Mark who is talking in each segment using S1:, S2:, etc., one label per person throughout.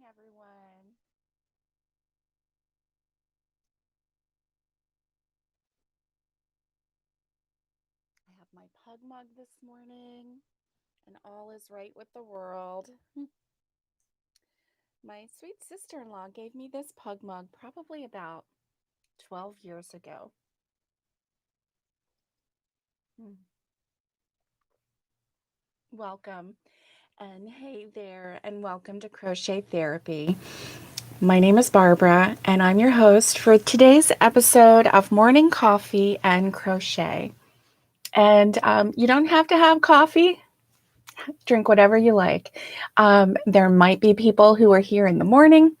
S1: everyone. I have my pug mug this morning, and all is right with the world. My sweet sister in law gave me this pug mug probably about 12 years ago. Mm. Welcome, and hey there, and welcome to Crochet Therapy. My name is Barbara, and I'm your host for today's episode of Morning Coffee and Crochet. And you don't have to have coffee. Drink whatever you like. There might be people who are here in the morning.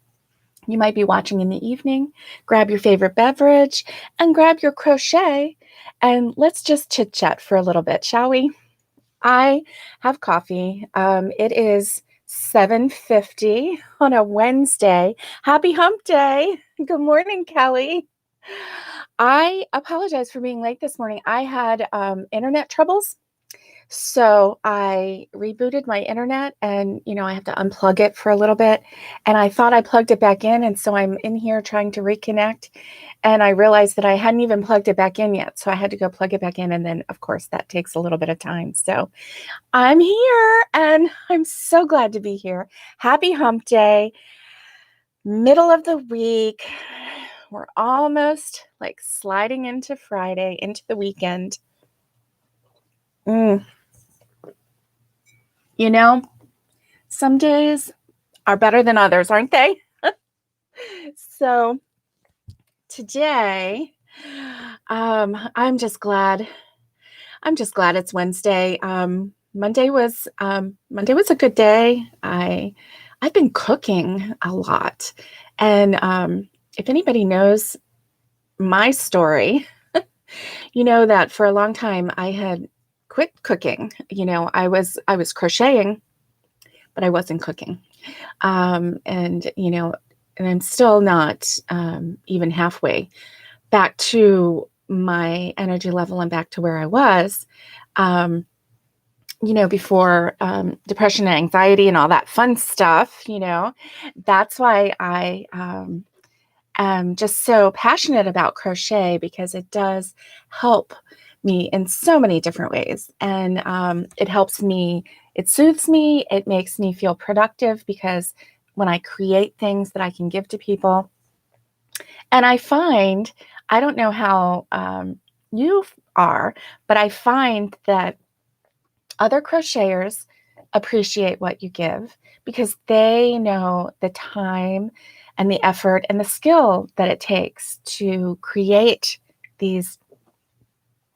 S1: You might be watching in the evening. Grab your favorite beverage and grab your crochet. And let's just chit chat for a little bit, shall we? I have coffee. It is 7:50 on a Wednesday. Happy hump day. Good morning, Kelly. I apologize for being late this morning. I had internet troubles. So I rebooted my internet and, I have to unplug it for a little bit. And I thought I plugged it back in. And so I'm in here trying to reconnect. And I realized that I hadn't even plugged it back in yet. So I had to go plug it back in. And then, of course, that takes a little bit of time. So I'm here and I'm so glad to be here. Happy hump day, middle of the week. We're almost like sliding into Friday, into the weekend. Some days are better than others, aren't they? So today, I'm just glad. I'm just glad it's Wednesday. Monday was a good day. I've been cooking a lot, and if anybody knows my story, you know that for a long time I had quit cooking. I was crocheting, but I wasn't cooking. And I'm still not even halfway back to my energy level and back to where I was, before depression and anxiety and all that fun stuff. That's why I am just so passionate about crochet, because it does help me in so many different ways. And it helps me, it soothes me, it makes me feel productive, because when I create things that I can give to people, and I find, I don't know how you are, but I find that other crocheters appreciate what you give, because they know the time and the effort and the skill that it takes to create these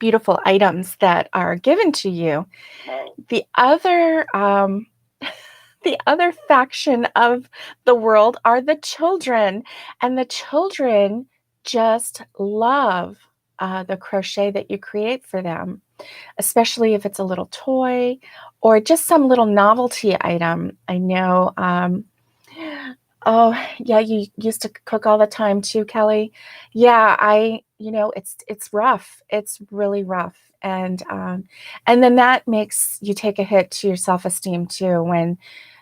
S1: beautiful items that are given to you. The other the other faction of the world are the children, and the children just love the crochet that you create for them, especially if it's a little toy or just some little novelty item. I know. Oh, yeah, you used to cook all the time too, Kelly. Yeah, it's rough. It's really rough. And then that makes you take a hit to your self-esteem too, when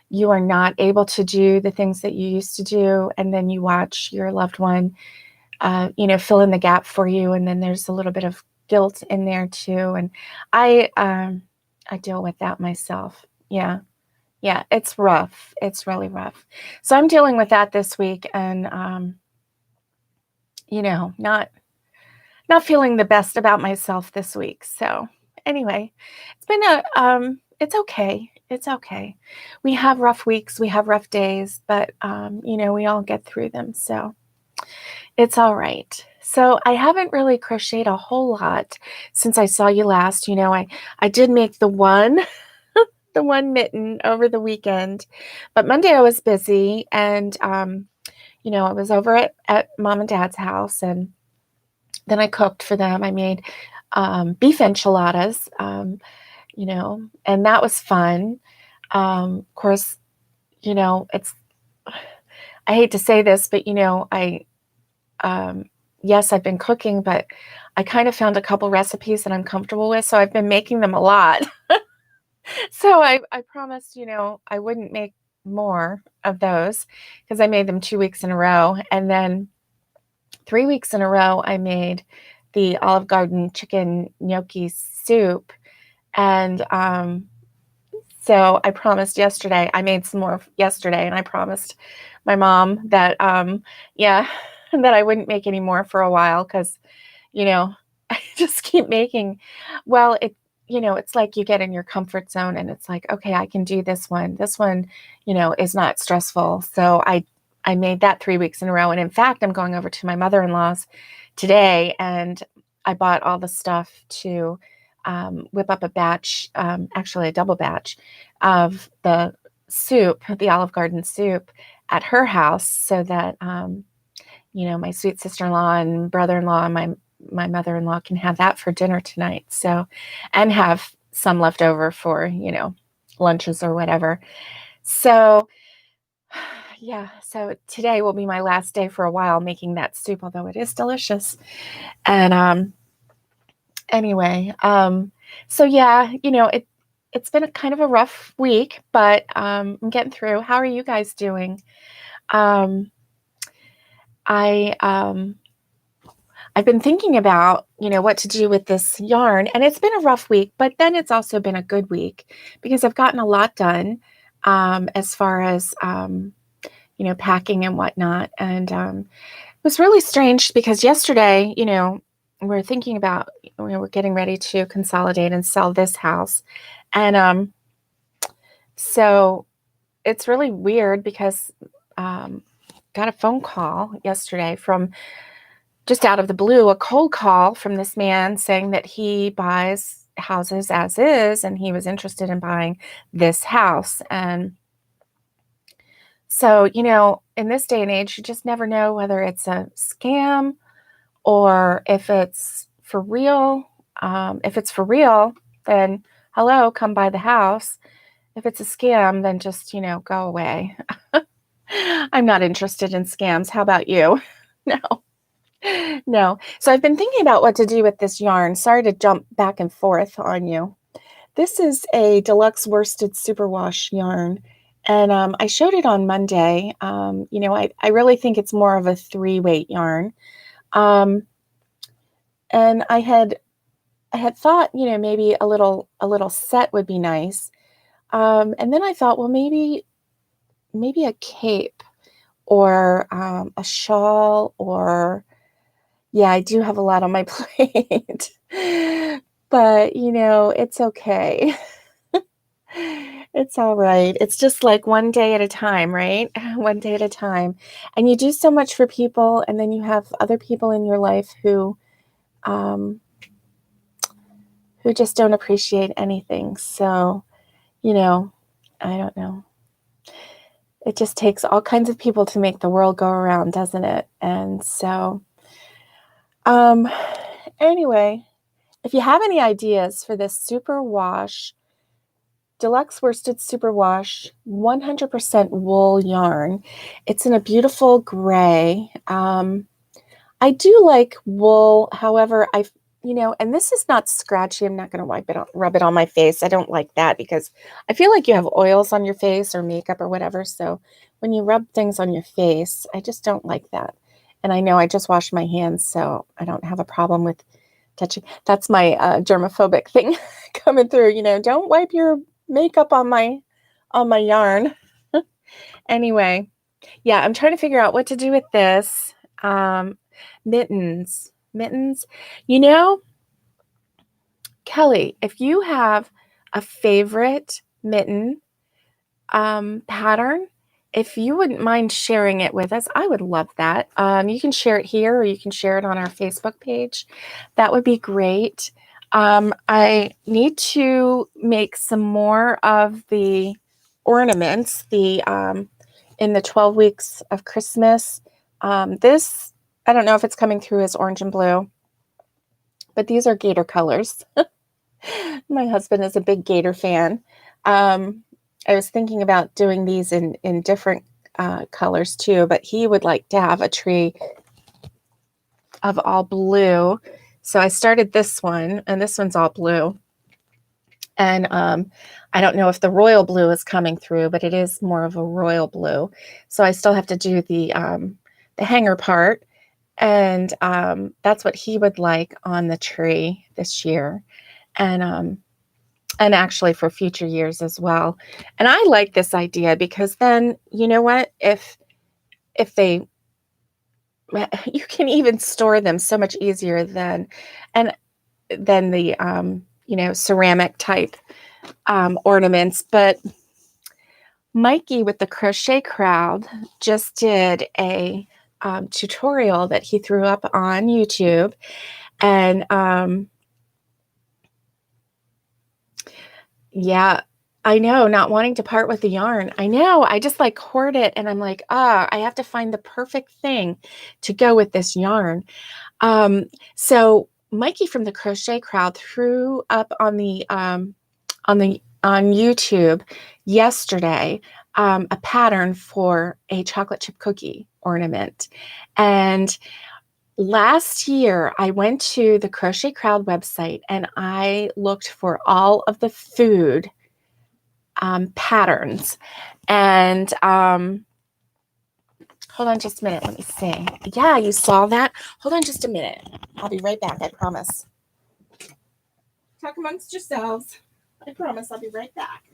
S1: you are not able to do the things that you used to do, and then you watch your loved one, fill in the gap for you, and then there's a little bit of guilt in there too. And I deal with that myself. Yeah. Yeah, it's rough. It's really rough. So I'm dealing with that this week, and not feeling the best about myself this week. So anyway, it's been it's okay. It's okay. We have rough weeks, we have rough days, but we all get through them. So it's all right. So I haven't really crocheted a whole lot since I saw you last. I did make the one mitten over the weekend, but Monday I was busy, and I was over at mom and dad's house, and then I cooked for them. I made beef enchiladas, and that was fun. Of course, it's, I hate to say this, but yes, I've been cooking, but I kind of found a couple recipes that I'm comfortable with, so I've been making them a lot. So I promised, I wouldn't make more. of those because I made them 2 weeks in a row. And then 3 weeks in a row, I made the Olive Garden chicken gnocchi soup. And so I promised yesterday, I made some more yesterday, and I promised my mom that, yeah, that I wouldn't make any more for a while because, I just keep making, well, it's like you get in your comfort zone and it's like, okay, I can do this one. This one, is not stressful. So I made that 3 weeks in a row. And in fact, I'm going over to my mother-in-law's today, and I bought all the stuff to whip up a batch, actually a double batch of the soup, the Olive Garden soup at her house so that, my sweet sister-in-law and brother-in-law and my mother-in-law can have that for dinner tonight. So, and have some left over for, lunches or whatever. So, yeah, so today will be my last day for a while making that soup, although it is delicious. And anyway, so yeah, it's been a kind of a rough week, but I'm getting through. How are you guys doing? I've been thinking about, what to do with this yarn, and it's been a rough week, but then it's also been a good week because I've gotten a lot done as far as, packing and whatnot. And it was really strange because yesterday, we're thinking about, we're getting ready to consolidate and sell this house. And so it's really weird because got a phone call yesterday from just out of the blue, a cold call from this man saying that he buys houses as is, and he was interested in buying this house. And so, in this day and age, you just never know whether it's a scam or if it's for real. If it's for real, then hello, come buy the house. If it's a scam, then just, go away. I'm not interested in scams. How about you? No. No. So I've been thinking about what to do with this yarn. Sorry to jump back and forth on you. This is a deluxe worsted superwash yarn. And I showed it on Monday. I really think it's more of a 3-weight yarn. And I had thought, maybe a little set would be nice. And then I thought, well, maybe a cape or a shawl or, yeah, I do have a lot on my plate, but it's okay. It's all right. It's just like one day at a time, right? One day at a time. And you do so much for people, and then you have other people in your life who just don't appreciate anything. So, I don't know. It just takes all kinds of people to make the world go around, doesn't it? And so, anyway, if you have any ideas for this superwash, deluxe worsted superwash, 100% wool yarn, it's in a beautiful gray. I do like wool. However, and this is not scratchy. I'm not going to rub it on my face. I don't like that because I feel like you have oils on your face or makeup or whatever. So when you rub things on your face, I just don't like that. And I know I just washed my hands, so I don't have a problem with touching. That's my germophobic thing coming through. Don't wipe your makeup on my yarn. Anyway, yeah, I'm trying to figure out what to do with this. Mittens. Kelly, if you have a favorite mitten pattern, if you wouldn't mind sharing it with us, I would love that. You can share it here or you can share it on our Facebook page. That would be great. I need to make some more of the ornaments, in the 12 weeks of Christmas. This, I don't know if it's coming through as orange and blue, but these are gator colors. My husband is a big gator fan. I was thinking about doing these in different colors too, but he would like to have a tree of all blue. So I started this one, and this one's all blue. And I don't know if the royal blue is coming through, but it is more of a royal blue. So I still have to do the hanger part. And that's what he would like on the tree this year. And actually for future years as well. And I like this idea because then, you know what, if they, you can even store them so much easier than the ceramic type ornaments. But Mikey with the Crochet Crowd just did a tutorial that he threw up on YouTube. And yeah, I know, not wanting to part with the yarn. I know, I just like hoard it, and I'm like, I have to find the perfect thing to go with this yarn. So Mikey from the Crochet Crowd threw up on YouTube yesterday a pattern for a chocolate chip cookie ornament. And last year I went to the Crochet Crowd website and I looked for all of the food patterns. And hold on just a minute. Let me see. Yeah, you saw that? Hold on just a minute. I'll be right back. I promise. Talk amongst yourselves. I promise I'll be right back.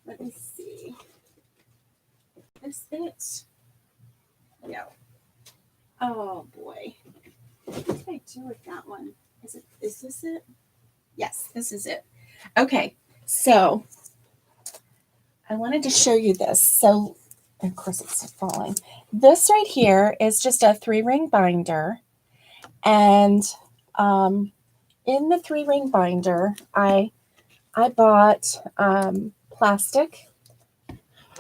S1: Let me see. Is it? No. Oh boy. What did I do with that one? Is this it? Yes, this is it. Okay. So I wanted to show you this. So of course it's falling. This right here is just a 3-ring binder. And in the 3-ring binder, I bought plastic.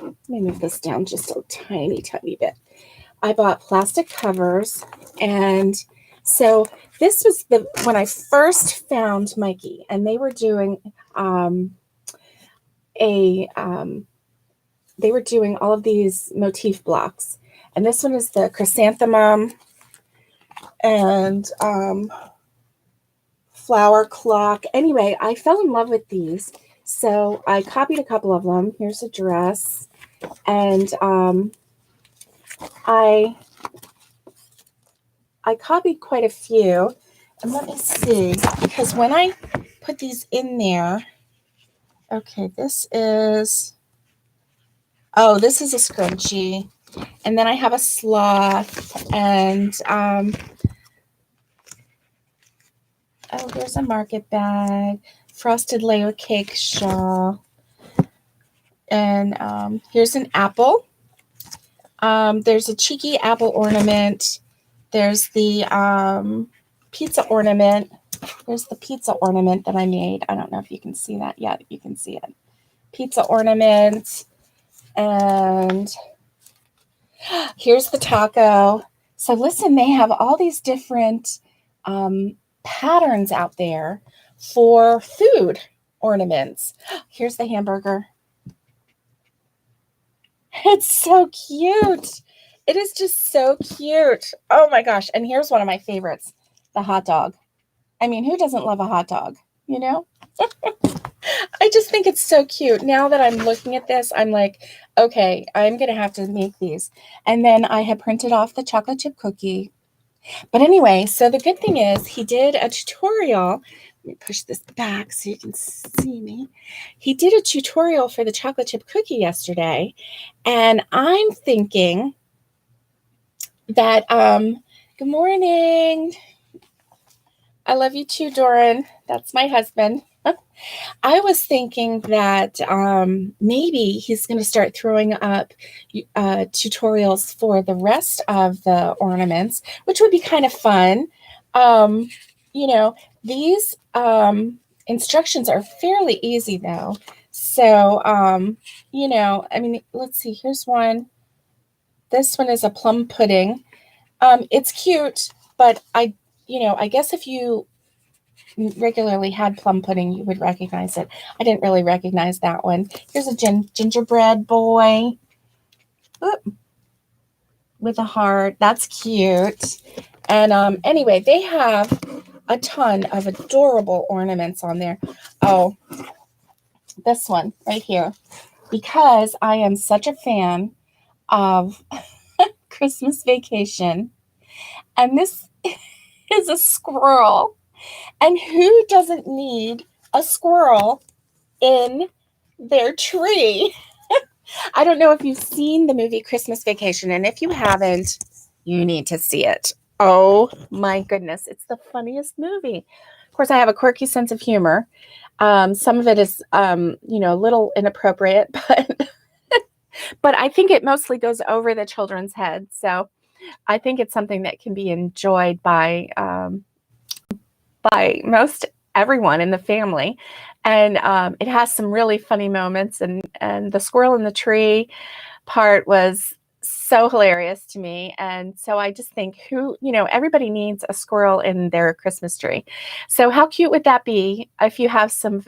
S1: Let me move this down just a tiny, tiny bit. I bought plastic covers. And so this was when I first found Mikey, and they were doing they were doing all of these motif blocks. And this one is the chrysanthemum and flower clock. Anyway, I fell in love with these. So I copied a couple of them. Here's a dress. And I copied quite a few. And let me see, because when I put these in there, okay, this is a scrunchie. And then I have a sloth, and here's a market bag, frosted layer cake shawl, and here's an apple. There's a cheeky apple ornament. There's the pizza ornament. There's the pizza ornament that I made. I don't know if you can see that yet. You can see it. Pizza ornament. And here's the taco. So listen, they have all these different patterns out there for food ornaments. Here's the hamburger. It's so cute. It is just so cute. Oh my gosh. And here's one of my favorites, the hot dog. I mean, who doesn't love a hot dog, you know? I just think it's so cute. Now that I'm looking at this, I'm like, okay, I'm going to have to make these. And then I had printed off the chocolate chip cookie. But anyway, so the good thing is he did a tutorial. Let me push this back so you can see me. He did a tutorial for the chocolate chip cookie yesterday. And I'm thinking that, good morning. I love you too, Doran. That's my husband. I was thinking that maybe he's going to start throwing up tutorials for the rest of the ornaments, which would be kind of fun. You know, these instructions are fairly easy, though. So, you know, I mean, let's see. Here's one. This one is a plum pudding. It's cute, but I guess if you regularly had plum pudding, you would recognize it. I didn't really recognize that one. Here's a gingerbread boy. Oop, with a heart. That's cute. And anyway, they have a ton of adorable ornaments on there. Oh, this one right here, because I am such a fan of Christmas Vacation. And this is a squirrel. And who doesn't need a squirrel in their tree? I don't know if you've seen the movie Christmas Vacation, and if you haven't, you need to see it. Oh my goodness, it's the funniest movie. Of course, I have a quirky sense of humor. Some of it is, a little inappropriate, but I think it mostly goes over the children's heads. So I think it's something that can be enjoyed by most everyone in the family. And it has some really funny moments. And the squirrel in the tree part was so hilarious to me. And so I just think everybody needs a squirrel in their Christmas tree. So how cute would that be if you have some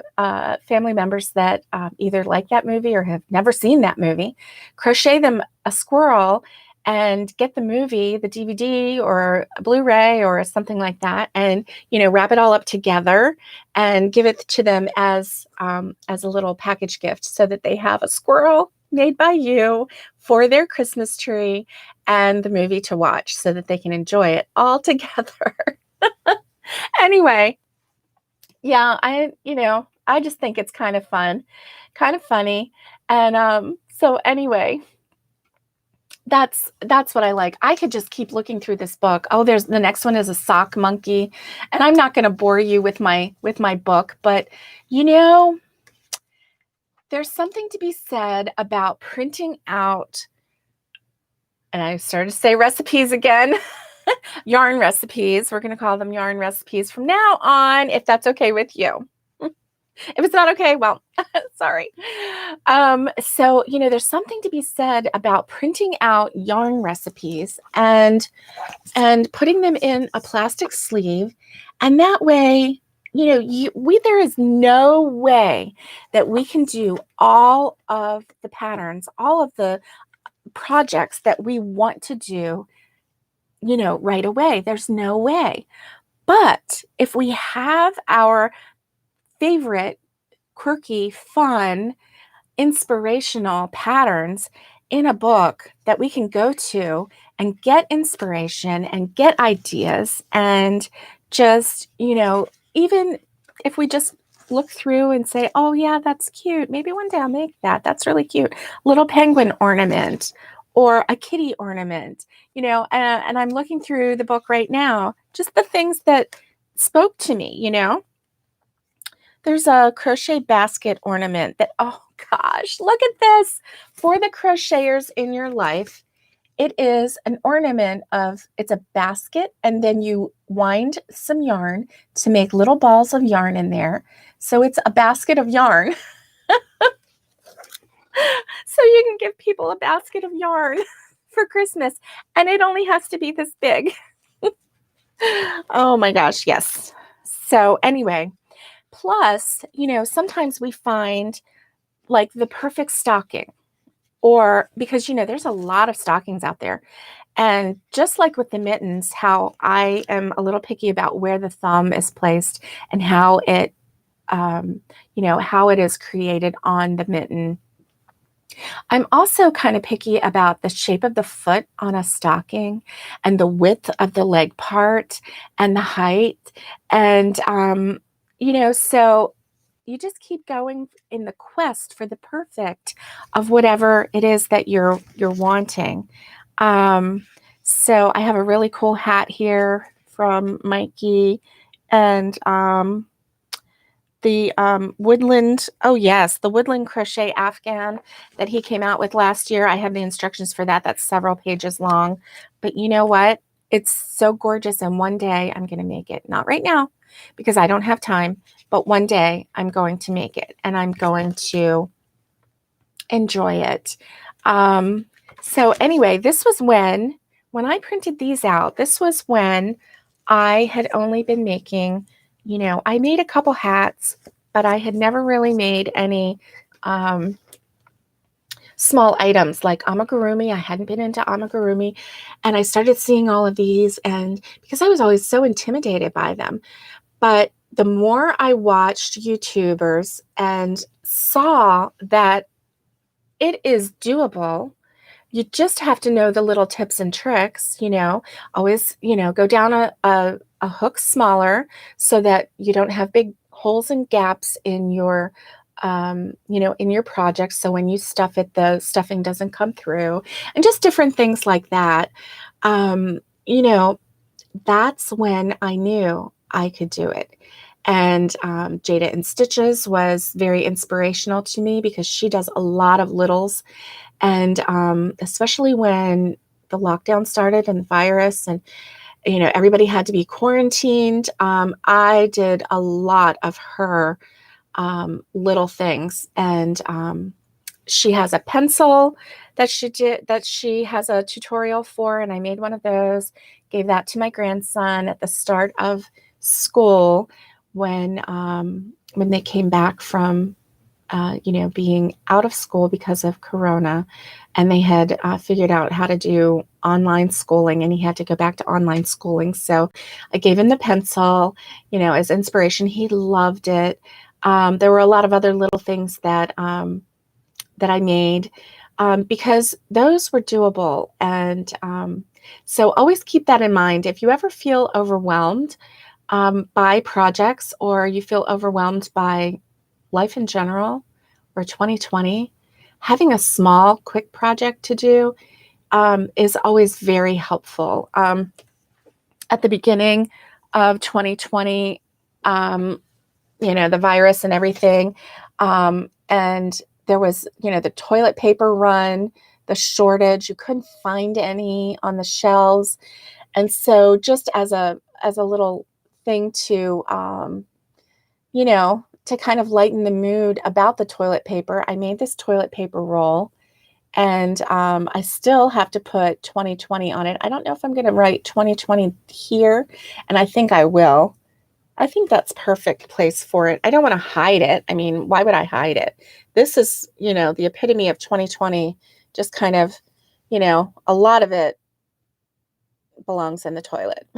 S1: family members that either like that movie or have never seen that movie, crochet them a squirrel and get the movie, the DVD or a Blu-ray or something like that, and wrap it all up together and give it to them as a little package gift, so that they have a squirrel made by you for their Christmas tree and the movie to watch, so that they can enjoy it all together. Anyway, yeah, I just think it's kind of fun, kind of funny, and so anyway. That's what I like. I could just keep looking through this book. Oh, there's the next one is a sock monkey, and I'm not going to bore you with my book, but there's something to be said about printing out, and I started to say recipes again, yarn recipes. We're going to call them yarn recipes from now on, if that's okay with you. If it's not okay, well, sorry. So, there's something to be said about printing out yarn recipes and putting them in a plastic sleeve. And that way, there is no way that we can do all of the patterns, all of the projects that we want to do, right away. There's no way. But if we have our favorite quirky, fun, inspirational patterns in a book that we can go to and get inspiration and get ideas, and just, even if we just look through and say, oh yeah, that's cute. Maybe one day I'll make that. That's really cute. Little penguin ornament or a kitty ornament, and I'm looking through the book right now, just the things that spoke to me, There's a crochet basket ornament that, oh gosh, look at this. For the crocheters in your life, it is an ornament it's a basket, and then you wind some yarn to make little balls of yarn in there. So it's a basket of yarn. So you can give people a basket of yarn for Christmas, and it only has to be this big. Oh my gosh, yes. So anyway, plus, sometimes we find like the perfect stocking, or because, there's a lot of stockings out there. And just like with the mittens, how I am a little picky about where the thumb is placed and how it, how it is created on the mitten. I'm also kind of picky about the shape of the foot on a stocking and the width of the leg part and the height. And, so you just keep going in the quest for the perfect of whatever it is that you're wanting. So I have a really cool hat here from Mikey, and the woodland, oh yes, the woodland crochet afghan that he came out with last year. I have the instructions for that. That's several pages long, but you know what? It's so gorgeous, and one day I'm going to make it. Not right now, because I don't have time, but one day I'm going to make it, and I'm going to enjoy it. So anyway, this was when I printed these out, this was when I had only been making, I made a couple hats, but I had never really made any small items like amigurumi. I hadn't been into amigurumi, and I started seeing all of these, and because I was always so intimidated by them. But the more I watched YouTubers and saw that it is doable, you just have to know the little tips and tricks, always, go down a hook smaller so that you don't have big holes and gaps in your, in your project. So when you stuff it, the stuffing doesn't come through, and just different things like that. Um, you know, that's when I knew I could do it. And Jada and Stitches was very inspirational to me because she does a lot of littles. And especially when the lockdown started and the virus and, everybody had to be quarantined, I did a lot of her little things. And she has a pencil that she has a tutorial for, and I made one of those, gave that to my grandson at the start of school when they came back from being out of school because of Corona, and they had figured out how to do online schooling, and he had to go back to online schooling. So I gave him the pencil, as inspiration. He loved it. There were a lot of other little things that I made because those were doable. And so always keep that in mind. If you ever feel overwhelmed by projects, or you feel overwhelmed by life in general, or 2020, having a small, quick project to do is always very helpful. At the beginning of 2020, the virus and everything, and there was, the toilet paper run, the shortage. You couldn't find any on the shelves, and so just as a little thing to to kind of lighten the mood about the toilet paper, I made this toilet paper roll, and I still have to put 2020 on it. I don't know if I'm going to write 2020 here, and I think I will. I think that's perfect place for it. I don't want to hide it. I mean, why would I hide it? This is, the epitome of 2020, just kind of, a lot of it belongs in the toilet.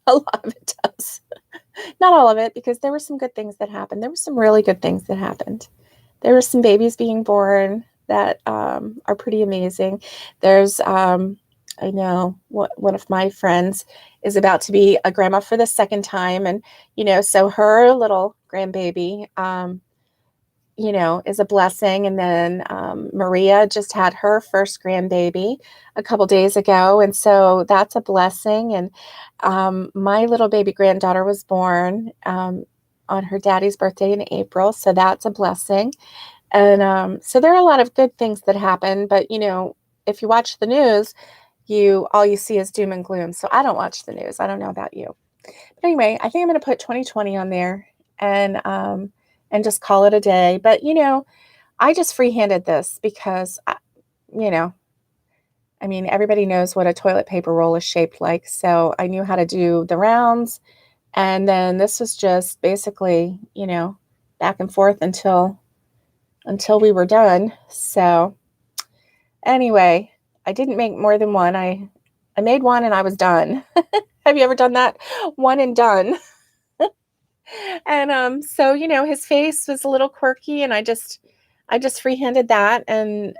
S1: A lot of it does. Not all of it, because there were some good things that happened. There were some really good things that happened. There were some babies being born that are pretty amazing. There's, I know one of my friends is about to be a grandma for the second time. And, so her little grandbaby, is a blessing. And then Maria just had her first grandbaby a couple days ago. And so that's a blessing. And my little baby granddaughter was born on her daddy's birthday in April. So that's a blessing. And so there are a lot of good things that happen. But, if you watch the news, all you see is doom and gloom. So I don't watch the news. I don't know about you. But anyway, I think I'm going to put 2020 on there and just call it a day. But, I just freehanded this because, everybody knows what a toilet paper roll is shaped like. So I knew how to do the rounds. And then this was just basically, back and forth until we were done. So anyway, I didn't make more than one. I made one and I was done. Have you ever done that? One and done. And so, his face was a little quirky, and I just freehanded that, and,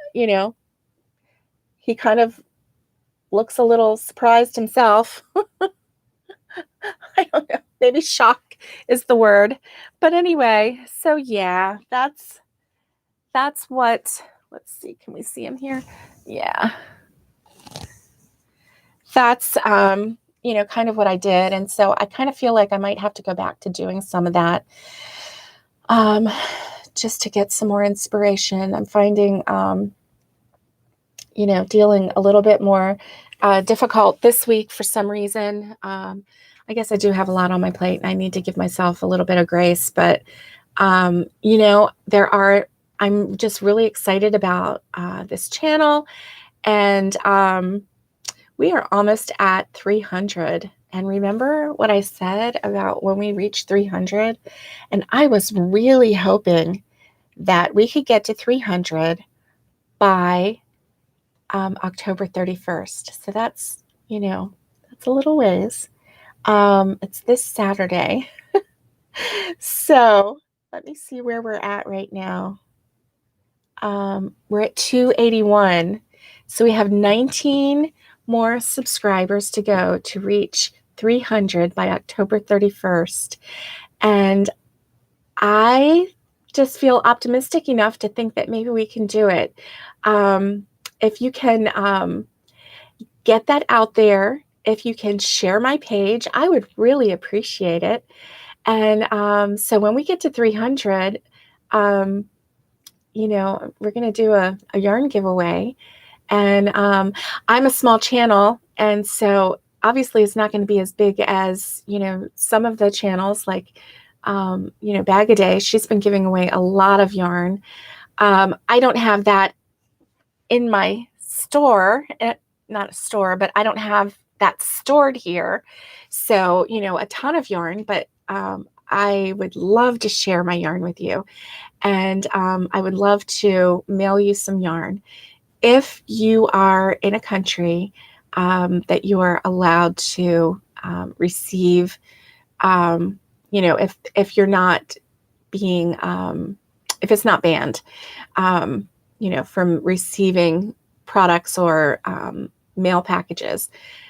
S1: he kind of looks a little surprised himself. I don't know. Maybe shock is the word. But anyway, so yeah, that's what, let's see, can we see him here? Yeah. That's, kind of what I did. And so I kind of feel like I might have to go back to doing some of that just to get some more inspiration. I'm finding, dealing a little bit more difficult this week for some reason. I guess I do have a lot on my plate, and I need to give myself a little bit of grace. But, I'm just really excited about this channel. And we are almost at 300. And remember what I said about when we reach 300? And I was really hoping that we could get to 300 by October 31st. So that's, that's a little ways. It's this Saturday. So let me see where we're at right now. We're at 281. So we have 19 more subscribers to go to reach 300 by October 31st. And I just feel optimistic enough to think that maybe we can do it. If you can get that out there, if you can share my page, I would really appreciate it. And so when we get to 300, we're going to do a yarn giveaway. And I'm a small channel, and so obviously it's not going to be as big as, some of the channels like, Bag a Day. She's been giving away a lot of yarn. I don't have that in my store, not a store, but I don't have that stored here. So, a ton of yarn, but I would love to share my yarn with you. And I would love to mail you some yarn. If you are in a country that you are allowed to receive, if you're not being, if it's not banned, from receiving products or mail packages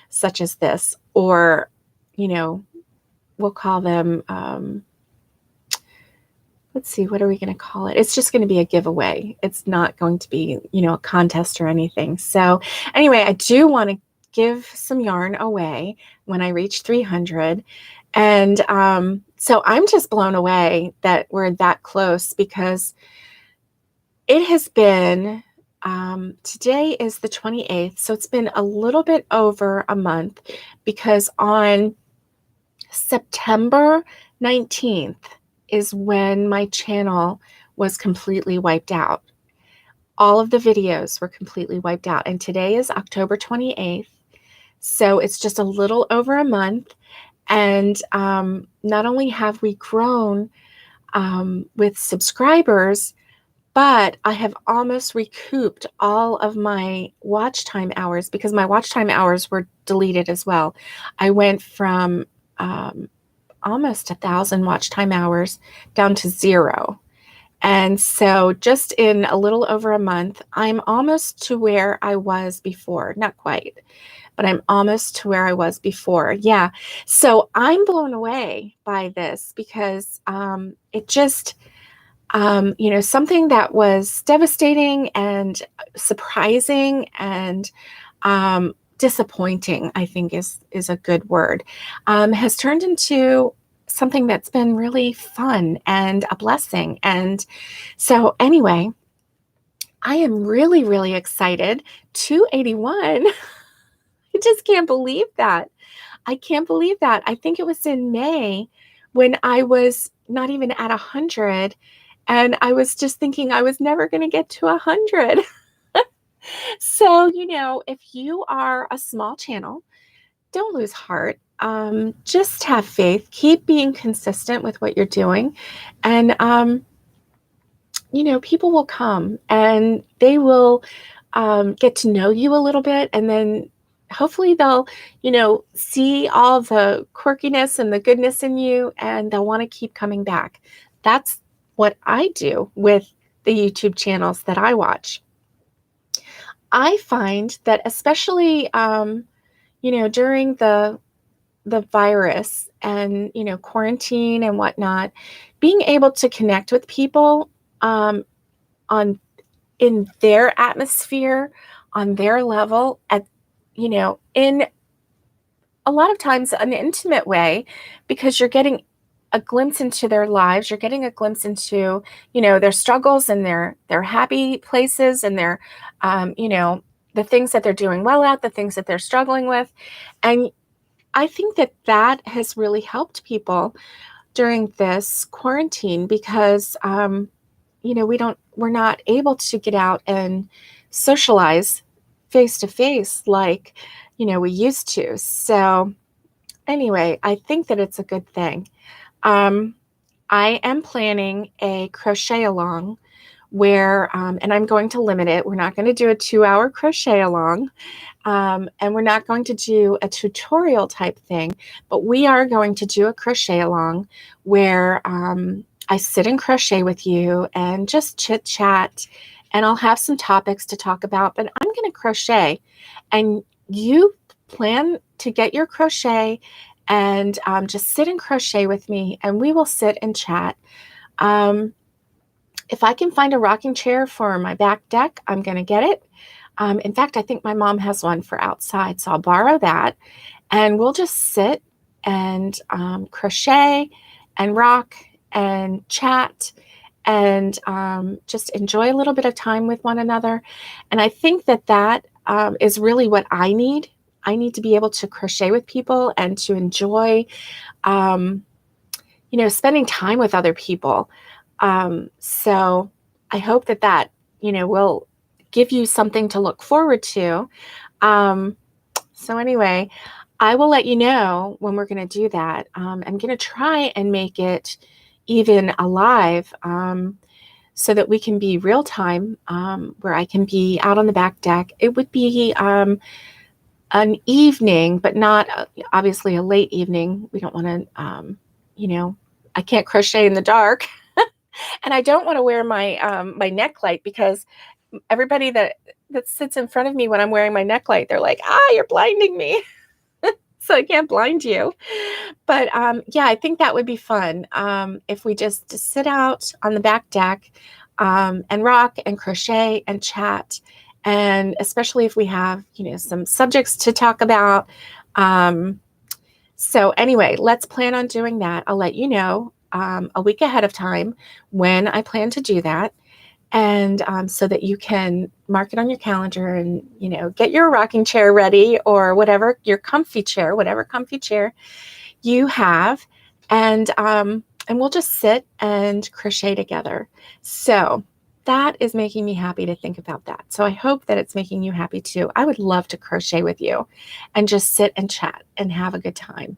S1: such as this, or, we'll call them, let's see, what are we going to call it? It's just going to be a giveaway. It's not going to be, a contest or anything. So anyway, I do want to give some yarn away when I reach 300. And so I'm just blown away that we're that close, because it has been, today is the 28th. So it's been a little bit over a month, because on September 19th, is when my channel was completely wiped out. All of the videos were completely wiped out. And today is October 28th. So it's just a little over a month. And not only have we grown with subscribers, but I have almost recouped all of my watch time hours, because my watch time hours were deleted as well. I went from almost 1,000 watch time hours down to 0. And so just in a little over a month, I'm almost to where I was before. Not quite, but I'm almost to where I was before. Yeah. So I'm blown away by this, because it just, something that was devastating and surprising and disappointing, I think is a good word, has turned into something that's been really fun and a blessing. And so anyway, I am really, really excited. 281. I just can't believe that. I can't believe that. I think it was in May when I was not even at 100, and I was just thinking I was never going to get to 100. So, if you are a small channel, don't lose heart. Just have faith. Keep being consistent with what you're doing. And, people will come and they will get to know you a little bit. And then hopefully they'll, see all the quirkiness and the goodness in you, and they'll want to keep coming back. That's what I do with the YouTube channels that I watch. I find that especially, during the virus and, quarantine and whatnot, being able to connect with people on in their atmosphere, on their level, at, in a lot of times an intimate way, because you're getting a glimpse into their lives. You're getting a glimpse into, their struggles and their happy places, and their, the things that they're doing well at, the things that they're struggling with. And I think that has really helped people during this quarantine, because, we're not able to get out and socialize face to face like, we used to. So anyway, I think that it's a good thing. I am planning a crochet along where, and I'm going to limit it. We're not going to do a 2-hour crochet along. And we're not going to do a tutorial type thing, but we are going to do a crochet along where I sit and crochet with you and just chit chat, and I'll have some topics to talk about, but I'm going to crochet and you plan to get your crochet and just sit and crochet with me, and we will sit and chat. If I can find a rocking chair for my back deck, I'm going to get it. In fact, I think my mom has one for outside, so I'll borrow that, and we'll just sit and crochet and rock and chat and just enjoy a little bit of time with one another. And I think that is really what I need. I need to be able to crochet with people and to enjoy, spending time with other people. So I hope that will give you something to look forward to. So anyway, I will let you know when we're going to do that. I'm going to try and make it even alive so that we can be real time, where I can be out on the back deck. It would be an evening, but not obviously a late evening. We don't want to, I can't crochet in the dark. And I don't want to wear my neck light, because everybody that sits in front of me when I'm wearing my neck light, they're like, you're blinding me. So I can't blind you. But yeah, I think that would be fun if we just sit out on the back deck and rock and crochet and chat. And especially if we have, some subjects to talk about. So anyway, let's plan on doing that. I'll let you know a week ahead of time when I plan to do that. And so that you can mark it on your calendar and, get your rocking chair ready, or whatever, your comfy chair, whatever comfy chair you have. And we'll just sit and crochet together. So that is making me happy to think about that. So I hope that it's making you happy too. I would love to crochet with you and just sit and chat and have a good time.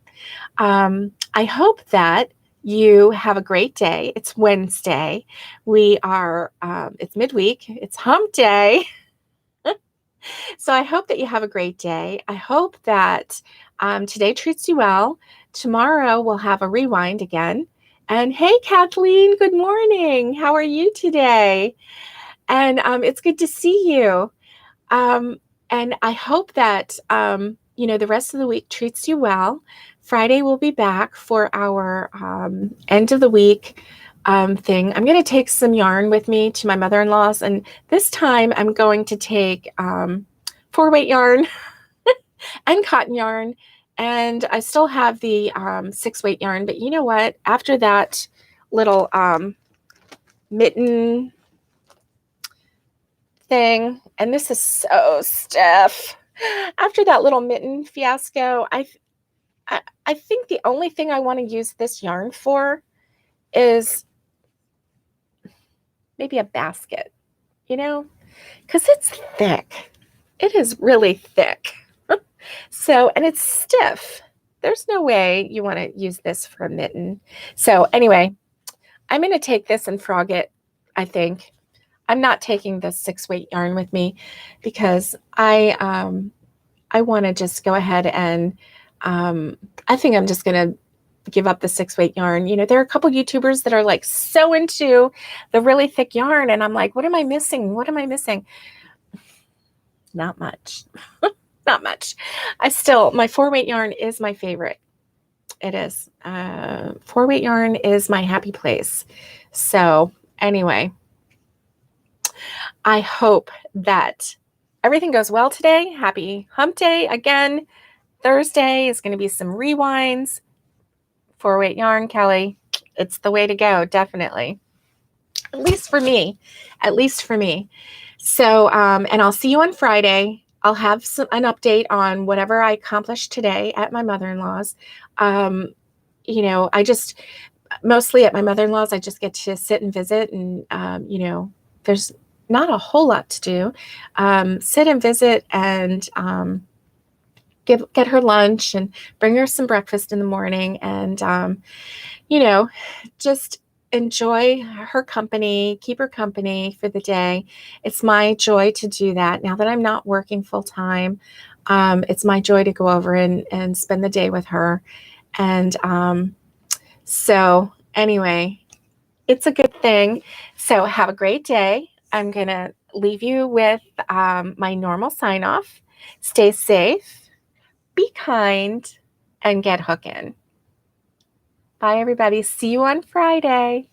S1: I hope that you have a great day. It's Wednesday. We are, it's midweek. It's hump day. So I hope that you have a great day. I hope that today treats you well. Tomorrow we'll have a rewind again. And hey, Kathleen, good morning. How are you today? And it's good to see you. And I hope that, the rest of the week treats you well. Friday we'll be back for our end of the week thing. I'm going to take some yarn with me to my mother-in-law's, and this time I'm going to take 4-weight yarn and cotton yarn, and I still have the 6-weight yarn. But you know what? After that little mitten thing, and this is so stiff. After that little mitten fiasco, I think the only thing I want to use this yarn for is maybe a basket, because it's thick. It is really thick. So, and it's stiff. There's no way you want to use this for a mitten. So anyway, I'm going to take this and frog it, I think. I'm not taking the 6-weight yarn with me because I want to just go ahead and I think I'm just going to give up the 6-weight yarn. There are a couple YouTubers that are like so into the really thick yarn, and I'm like, what am I missing? What am I missing? Not much. Not much. My 4-weight yarn is my favorite. It is. 4-weight yarn is my happy place. So anyway, I hope that everything goes well today. Happy hump day. Again, Thursday is going to be some rewinds. 4-weight yarn, Kelly. It's the way to go, definitely. At least for me. At least for me. So, and I'll see you on Friday. I'll have an update on whatever I accomplished today at my mother-in-law's. I just, mostly at my mother-in-law's, I just get to sit and visit, and, there's not a whole lot to do. Sit and visit and get her lunch and bring her some breakfast in the morning, and just enjoy her company, keep her company for the day. It's my joy to do that. Now that I'm not working full time, it's my joy to go over and spend the day with her. And so, anyway, it's a good thing. So, have a great day. I'm going to leave you with my normal sign off. Stay safe, be kind, and get hooking. Bye, everybody. See you on Friday.